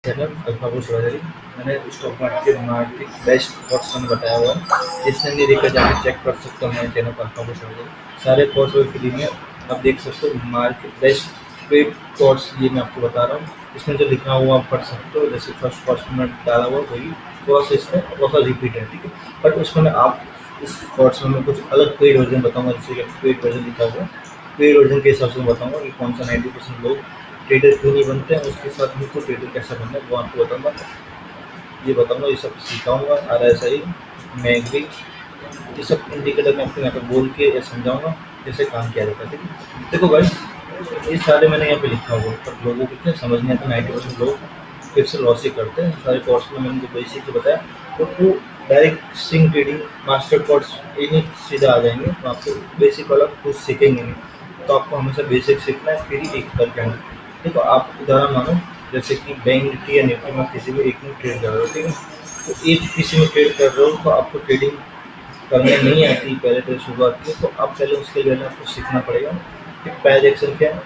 Channel alpha Bush वगैरह मैंने stock market market best course मैंने बताया हुआ है। जिसने नहीं देखा जाके चेक कर सकते हो मेरे चैनल पर अल्फा बुश वगैरह सारे कोर्स और फ्री में आप देख सकते हो। मार्केट बेस्ट पेड कोर्स ये मैं आपको बता रहा हूँ। इसमें जो लिखा हुआ आप पढ़ सकते हो, जैसे फर्स्ट कोर्स में डाला हुआ वही कोर्स इसमें थोड़ा रिपीट है, ठीक है। बट उसमें आप इस कोर्स में मैं कुछ अलग पेड वर्जन बताऊँगा, जैसे कि पेड वर्जन लिखा हुआ है। पेड वर्जन के हिसाब से मैं बताऊँगा कि कौन सा 90% लोग ट्रेडर क्यों नहीं बनते हैं, उसके साथ हमको ट्रेडर कैसे बनना है वो आपको बताऊँगा। ये बताऊँगा, ये सब सिखाऊँगा। RSI, मैगडी, ये सब इंडिकेटर मैं आपको यहाँ पे बोल के समझाऊँगा कैसे काम किया जाता है, ठीक है। देखो गाइस, ये सारे मैंने यहाँ पे लिखा हुआ है, पर लोगों को क्या समझ नहीं आता। 90% लोग फिर से लॉस ही करते हैं। सारे कोर्स में मैंने जो बेसिक बताया तो वो direct swing trading master course इन्हीं सीधा आ जाएंगे, तो आपको बेसिक वाला कुछ सीखेंगे नहीं। तो आपको हमेशा बेसिक सीखना है, फिर ही एक करके आना। देखो आप उदाहरण मानो, जैसे कि बैंक निफ्टी या निफ्टी में किसी भी एक में ट्रेड कर रहे हो, ठीक है। तो एक किसी में ट्रेड कर रहे हो तो आपको ट्रेडिंग करने नहीं आती पहले तो शुरुआत की, तो आप पहले उसके लिए आपको सीखना पड़ेगा कि प्राइस एक्शन क्या है,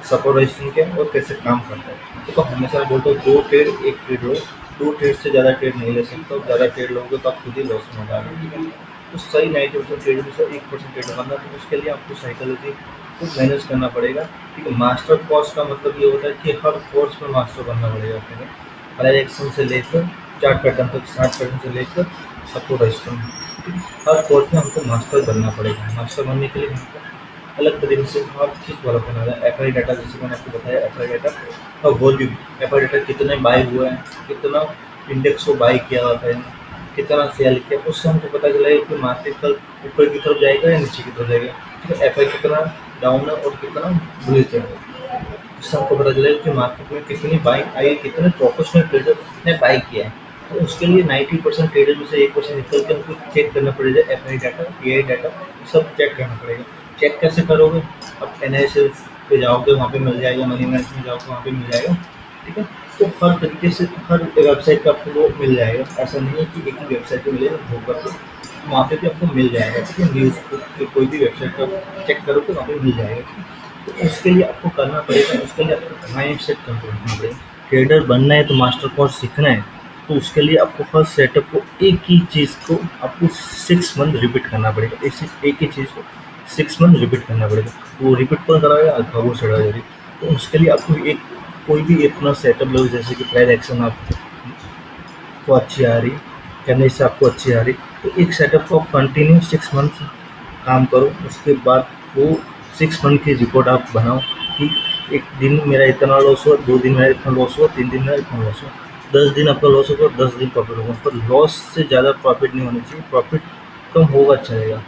सपोर्ट रेजिस्टेंस क्या है और कैसे काम करता है। देखो हमेशा मैं बोलता हूँ 2 ट्रेड 1 ट्रेड लो, 2 ट्रेड से ज़्यादा ट्रेड नहीं ले सकते हो। ज़्यादा ट्रेड लोगे तो आप खुद ही लॉस में हो जाओगे, ठीक है। तो सही 90% ट्रेड में से 1% ट्रेड बनना, तो उसके लिए आपको साइकोलॉजी को मैनेज करना पड़ेगा, ठीक है। मास्टर कोर्स का मतलब ये होता है कि हर कोर्स में मास्टर बनना पड़ेगा अपने। प्राइस एक्शन से लेकर चार्ट पैटर्न तक, चार्ट पैटर्न से लेकर सपोर्ट रेजिस्टेंस, हर कोर्स में हमको मास्टर बनना पड़ेगा। मास्टर बनने के लिए हमको अलग तरीके से हर चीज़ फॉलो करना है। एफआई डाटा, जैसे मैंने आपको बताया, एफआई डाटा और वॉल्यूम। एफआई डाटा कितने बाय हुआ है, कितना इंडेक्स को बाय किया हुआ है, कितना सेल किया, उससे हमको पता चलेगा कि मार्केट कल ऊपर की तरफ जाएगा या नीचे की तरफ जाएगा, ठीक है। एफआई कितना डाउन है और कितना बुलिश जाएगा, उससे हमको पता चलेगा कि मार्केट में कितनी बाइंग आई, कितने प्रोफेशनल ट्रेडर ने बाई किया है। तो उसके लिए 90% ट्रेडर में से 1% निकल के हमको चेक करना पड़ेगा। एफआई डाटा, पीआई डाटा सब चेक करना पड़ेगा। चेक कैसे करोगे? आप एनालिसिस पे जाओगे, वहाँ पे मिल जाएगा। मनी मैनेज में जाओगे, वहाँ पे मिल जाएगा, ठीक है। तो हर तरीके से हर वेबसाइट पे आपको वो मिल जाएगा। ऐसा नहीं है कि एक ही वेबसाइट पे मिलेगा, होगा तो वहाँ पे भी आपको मिल जाएगा, ठीक है। न्यूज़ पे कोई भी वेबसाइट पर आप चेक करोगे वहाँ पे मिल जाएगा, ठीक है। तो उसके लिए आपको करना पड़ेगा, उसके लिए आपको माइंड सेट कंट्रोल रखना पड़ेगा। ट्रेडर बनना है तो मास्टर कोर्स सीखना है, तो उसके लिए आपको हर सेटअप को एक ही चीज़ को आपको 6 मंथ रिपीट करना पड़ेगा। एक ही चीज़ को 6 मंथ रिपीट करना पड़ेगा। वो रिपीट कौन कराएगा? अल्फा वो चढ़ा जाएगी। तो उसके लिए आपको एक कोई भी अपना सेटअप लो, जैसे कि प्राइस एक्शन आपको अच्छी आ रही, करने से आपको अच्छी आ रही, तो एक सेटअप को आप कंटिन्यू 6 मंथ काम करो। उसके बाद वो 6 मंथ की रिपोर्ट आप बनाओ कि एक दिन मेरा इतना लॉस हुआ, 2 दिन मेरा इतना लॉस हुआ, 3 दिन मेरा इतना लॉस हुआ, 10 दिन आपका लॉस होगा, 10 दिन प्रॉफिट होगा। पर लॉस से ज़्यादा प्रॉफिट नहीं होना चाहिए। प्रॉफिट कम होगा चलेगा,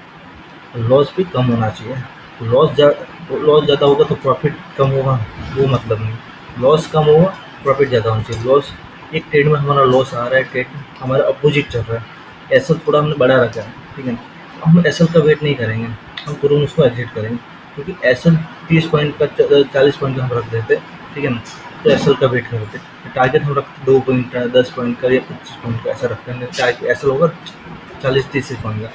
लॉस भी कम होना चाहिए। लॉस ज़्यादा होगा तो प्रॉफिट कम होगा, वो मतलब नहीं। लॉस कम होगा, प्रॉफिट ज़्यादा होना चाहिए। लॉस एक ट्रेड में हमारा लॉस आ रहा है, ट्रेड हमारा अपोजिट चल रहा है, एसएल थोड़ा हमने बढ़ा रखा है, ठीक है। हम एसएल का वेट नहीं करेंगे, हम तुरंत उसको एग्जिट करेंगे, क्योंकि एसएल 30 पॉइंट का 40 पॉइंट का हम रख देते, ठीक है ना। तो एसएल का वेट करते, टारगेट हम रखते 2 पॉइंट का, 10 पॉइंट का या 25 पॉइंट का, ऐसा रखते हैं। एसएल होगा 40-30 पॉइंट का,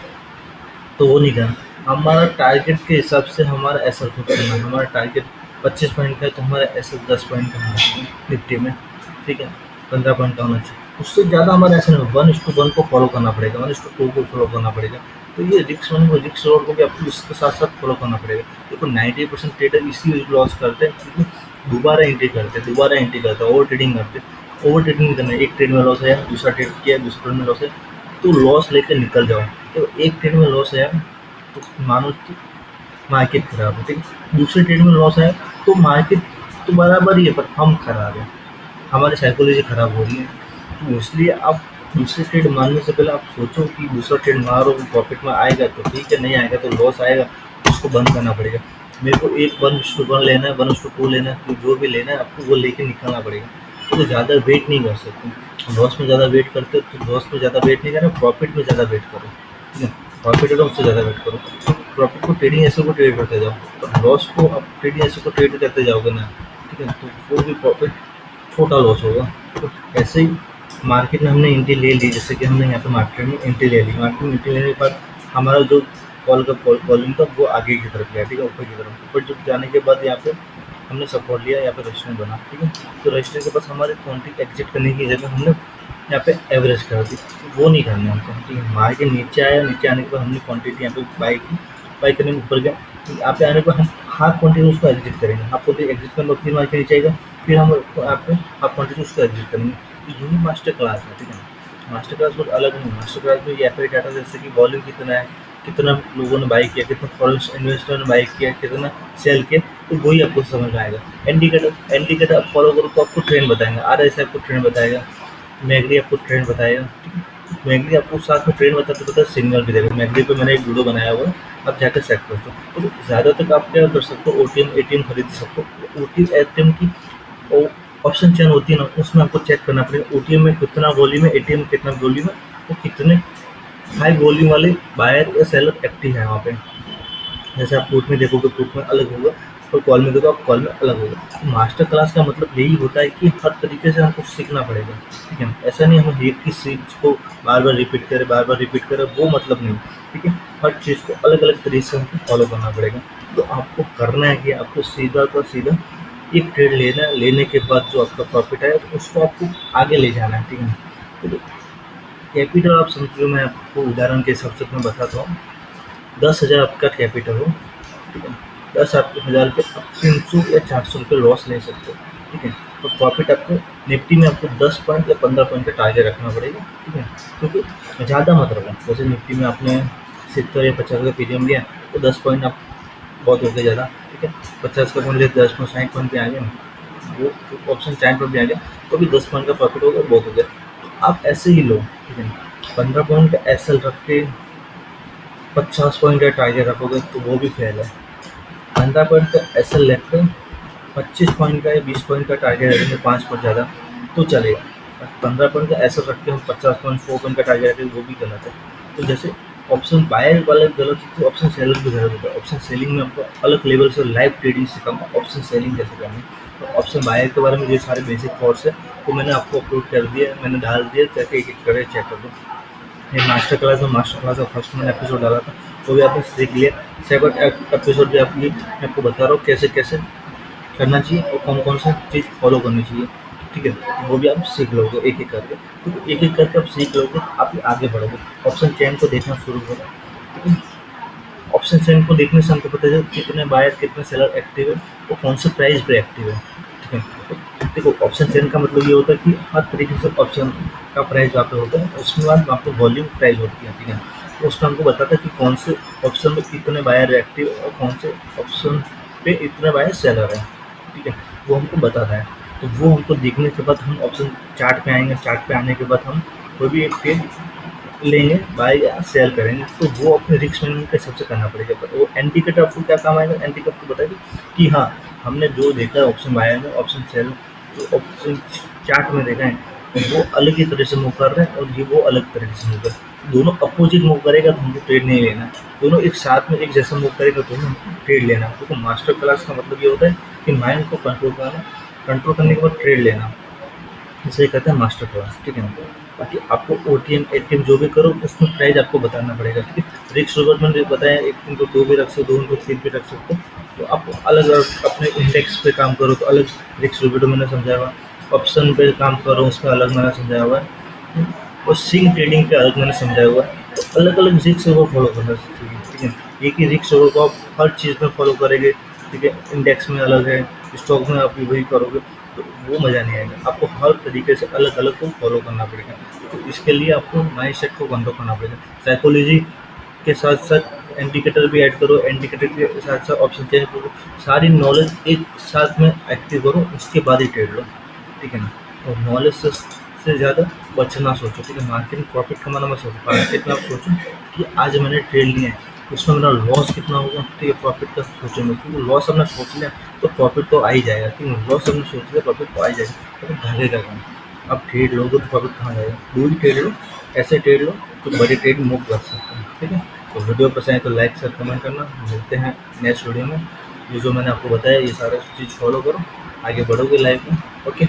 तो वो नहीं करना। हमारा टारगेट के हिसाब से हमारा एसएल को करना है। हमारा टारगेट 25 पॉइंट का है तो हमारा एसएल 10 पॉइंट का होना चाहिए निफ्टी में, ठीक है। 15 पॉइंट का होना चाहिए। उससे ज़्यादा हमारा ऐसा नहीं, 1:1 को फॉलो करना पड़ेगा, 1:2 को फॉलो करना पड़ेगा। तो ये रिक्स वन को रिक्स रोड को भी आपको इसके साथ साथ फॉलो करना पड़ेगा। देखो 90% ट्रेडर इसी लॉस करते हैं क्योंकि दोबारा एंट्री करते हैं, ओवर ट्रेडिंग करते हैं। ओवर ट्रेडिंग करना है, एक ट्रेड में लॉस है, दूसरा ट्रेड किया, दूसरे ट्रेड में लॉस है, तो लॉस लेकर निकल जाओ। तो एक ट्रेड में लॉस है तो मानो कि मार्केट खराब है, ठीक है। दूसरे ट्रेड में लॉस है तो मार्केट तो बराबर ही है, पर हम खराब है, हमारी साइकोलॉजी खराब हो रही है। तो इसलिए आप दूसरे ट्रेड मारने से पहले आप सोचो कि दूसरा ट्रेड मारो, प्रॉफिट में आएगा तो ठीक है, नहीं आएगा तो लॉस आएगा, उसको बंद करना पड़ेगा। मेरे को एक 1:1 लेना है, 1:2 लेना है, तो जो भी लेना है आपको वो लेके निकलना पड़ेगा। तो ज़्यादा वेट नहीं कर सकते। लॉस में ज़्यादा वेट करते हो तो लॉस में ज़्यादा वेट नहीं करना, प्रॉफिट में ज़्यादा वेट करो, ठीक है। प्रॉफिट है उससे ज़्यादा वेट करो। प्रॉफिट को ट्रेडिंग ऐसे को ट्रेड करते जाओ, और लॉस को आप ट्रेडिंग ऐसे को ट्रेड करते जाओगे ना, ठीक है, तो वो भी प्रॉफिट छोटा लॉस होगा। तो ऐसे ही मार्केट में हमने एंट्री ले ली, जैसे कि हमने यहाँ पे मार्केट में एंट्री ले ली। मार्केट में एंट्री लेने के बाद हमारा जो कॉलिंग था वो आगे की तरफ गया, ठीक है, ऊपर की तरफ। ऊपर जब जाने के बाद यहाँ पे हमने सपोर्ट लिया, यहाँ पे रेजिस्टेंस बना, ठीक है। तो रेजिस्टेंस के पास हमारे क्वांटिटी एग्जिट करने की जगह हमने यहाँ पे एवरेज कर दी, वो नहीं करना हमको, ठीक है। मार्केट नीचे आया, नीचे आने के बाद हमने क्वांटिटी यहाँ पे बाई की, बाई करने में ऊपर गया, यहाँ पे आने पर हम हाफ क्वांटिटी उसको एग्जिट करेंगे, हाफ क्वांटिटी एग्जिट करने पर फिर मार्केट नीचे आएगा, फिर हम यहाँ पे हाफ क्वांटिटी उसको एग्जिट करेंगे। तो यही मास्टर क्लास है, ठीक है। मास्टर क्लास बहुत अलग नहीं है। मास्टर क्लास में ये एफ डाटा जैसे कि वॉल्यूम कितना है, कितना लोगों ने बाई किया, कितना फॉरेन इन्वेस्टर ने बाई किया, कितना सेल किया, तो वही आपको समझ में आएगा। इंडिकेटर आप फॉलो करो तो आपको ट्रेंड बताएंगे, आर एस आपको ट्रेंड बताएगा, मैगडी आपको ट्रेंड बताएगा, ठीक है। मैगडी आपको साथ में ट्रेंड बताते बताते सिग्नल भी देगा। मैगडी पे मैंने एक वीडियो बनाया हुआ है, आप जाकर चेक कर सकते हो। तो ज़्यादा तक आप क्या कर सकते हो, ओटीएम एटीएम खरीद सकते हो। ओटीएम एटीएम की ऑप्शन चेन होती है ना, उसमें आपको चेक करना पड़ेगा ओटीएम में कितना वॉल्यूम है, एटीएम में कितना वॉल्यूम है, वो कितने हाई वॉल्यूम वाले बायर या सेलर एक्टिव है वहाँ पे। जैसे आप पुट में देखोगे, पुट में अलग होगा, और कॉल में देखो आप कॉल में अलग होगा। मास्टर क्लास का मतलब यही होता है कि हर तरीके से हमको सीखना पड़ेगा, ठीक है। ऐसा नहीं हम एक ही चीज़ को बार बार रिपीट करें, वो मतलब नहीं, ठीक है। हर चीज़ को अलग अलग तरीके से हमको फॉलो करना पड़ेगा। तो आपको करना है कि आपको सीधा का सीधा एक ट्रेड लेना है, लेने के बाद जो आपका प्रॉफिट है तो उसको आपको आगे ले जाना है, ठीक है। तो कैपिटल आप समझो, मैं आपको उदाहरण के हिसाब से मैं बताता हूँ। 10,000 आपका कैपिटल हो, ठीक है। 10,000 पे आप 300 या 400 रुपये लॉस ले सकते हो, ठीक है। तो प्रॉफिट आपको निफ्टी में आपको 10 पॉइंट या 15 पॉइंट का टारगेट रखना पड़ेगा, ठीक है। क्योंकि ज़्यादा मत रखो, जैसे निफ्टी में आपने 70 या 50 का प्रीमियम लिया तो 10 पॉइंट आप बहुत हो गया ज़्यादा, ठीक है। 50 का पॉइंट लिया, 10 पॉइंट 60 पॉइंट पे आ गया, वो ऑप्शन 60 पॉइंट पे आ गया, तो भी 10 पॉइंट का प्रॉफिट होगा, बहुत हो गया। तो आप ऐसे ही लो, ठीक है। 15 पॉइंट का एसएल रख के 50 पॉइंट का टारगेट रखोगे तो वो भी फेल है। 15 पॉइंट का एसएल लेकर 25 पॉइंट का या 20 पॉइंट का टारगेट रखेंगे, 5 पॉइंट ज़्यादा तो चलेगा। 15 पॉइंट का एसएल रख के हम 50 पॉइंट 4 पॉइंट का टारगेट रखेंगे, वो भी गलत है। तो जैसे ऑप्शन बायर वाला गलत है तो ऑप्शन सेलर भी गलत होता है। ऑप्शन सेलिंग में आपको अलग लेवल से लाइव ट्रेडिंग सिखाऊंगा, ऑप्शन सेलिंग कैसे करनी है। तो ऑप्शन बायर के बारे में ये सारे बेसिक कोर्स है, तो मैंने आपको अपलोड कर दिया, मैंने डाल दिया, ताकि एक एक करके चेक कर दो। ये मास्टर क्लास का फर्स्ट मैंने एपिसोड डाला था, वो भी आपने सीख लिया। सेकंड एपिसोड भी आपकी मैं आपको बता रहा हूँ कैसे कैसे करना चाहिए और कौन कौन सी चीज़ फॉलो करनी चाहिए, ठीक है। वो भी आप सीख लोगे एक एक करके, तो एक एक करके आप सीख लोगे, आप आगे बढ़ोगे। ऑप्शन चेन को देखना शुरू करो, ठीक है। ऑप्शन चेन को देखने से हमको पता चले कितने बायर कितने सेलर एक्टिव है और कौन से प्राइस पे एक्टिव है, ठीक है। तो देखो, ऑप्शन चेन का मतलब ये होता है कि हर तरीके से ऑप्शन का प्राइस वहाँ पे होता है, उसके बाद वहाँ पे वॉल्यूम प्राइस होती है, ठीक है। तो उसमें हमको बताता है कि कौन से ऑप्शन में कितने बायर एक्टिव है और कौन से ऑप्शन पे इतने बायर सेलर है, ठीक है। वो हमको बताता है। तो वो हमको देखने के बाद हम ऑप्शन चार्ट पे आएंगे, चार्ट पे आने के बाद हम कोई भी एक ट्रेड लेंगे, बाय या सेल करेंगे, तो वो अपने रिस्क मैनेजमेंट के हिसाब से करना पड़ेगा। पर वो इंडिकेटर आपको क्या काम आएगा, इंडिकेटर आपको बताएगा कि हाँ, हमने जो देखा है ऑप्शन बाय में, ऑप्शन सेल जो ऑप्शन चार्ट में देखा है, वो अलग ही तरह से मूव कर रहे हैं और ये वो अलग तरीके से मूव कर रहे हैं। दोनों अपोजिट मूव करेगा तो हमको ट्रेड नहीं लेना, दोनों एक साथ में एक जैसा मूव करेगा तो हमको ट्रेड लेना। क्योंकि मास्टर क्लास का मतलब ये होता है कि माइंड को कंट्रोल करना, कंट्रोल करने के बाद ट्रेड लेना, इसे कहते हैं मास्टर क्लास, ठीक है ना। बाकी आपको ओटीएम एटीएम जो भी करो उसमें प्राइस आपको बताना पड़ेगा, ठीक है। रिस्क रिवॉर्ड मैंने बताया, एक दिन को 2 भी रख सकते हो, 2 दिन को 3 भी रख सकते हो। तो आप अलग अलग अपने इंडेक्स पे काम करो तो अलग रिस्क रिवॉर्ड मैंने समझाया हुआ, ऑप्शन पे काम करो उसमें अलग मैंने समझाया हुआ है, और सिंग ट्रेडिंग पे अलग मैंने समझाया हुआ है। तो अलग अलग रिस्क रिवॉर्ड फॉलो करना चाहिए, ठीक है। एक ही रिस्क रिवॉर्ड को आप हर चीज़ में फॉलो करेंगे, ठीक है। इंडेक्स में अलग है, स्टॉक में आप वही करोगे तो वो मज़ा नहीं आएगा। आपको हर तरीके से अलग अलग को फॉलो करना पड़ेगा। तो इसके लिए आपको माइंड सेट को कंट्रोल करना पड़ेगा। साइकोलॉजी के साथ साथ इंडिकेटर भी ऐड करो, इंडिकेटर के साथ साथ ऑप्शन चेंज करो, सारी नॉलेज एक साथ में एक्टिव करो, उसके बाद ही ट्रेड लो, ठीक है ना। और नॉलेज से ज़्यादा बचना सोचो, ठीक है। मार्केट में प्रॉफिट कमाना मत सोचो, मार्केट में आप सोचो कि आज मैंने ट्रेड लिया है, उसमें मेरा लॉस कितना होगा, ठीक है। प्रॉफिट का सोचो मत, क्योंकि लॉस हमने सोच लिया तो प्रॉफिट तो आ ही जाएगा, ठीक है। लॉस हमने सोच लिया प्रॉफिट तो आ ही जाएगा, तो भागेगा कहाँ। अब ट्रेड लोगे तो प्रॉफिट कहाँ जाएगा, दूर ट्रेड लो, ऐसे ट्रेड लो तो बड़े ट्रेड मूव कर सकते हैं, ठीक है। तो वीडियो पसंद है तो लाइक शेयर कमेंट करना। मिलते हैं नेक्स्ट वीडियो में। ये जो मैंने आपको बताया ये सारा चीज़ फॉलो करो, आगे बढ़ोगे लाइफ में, ओके।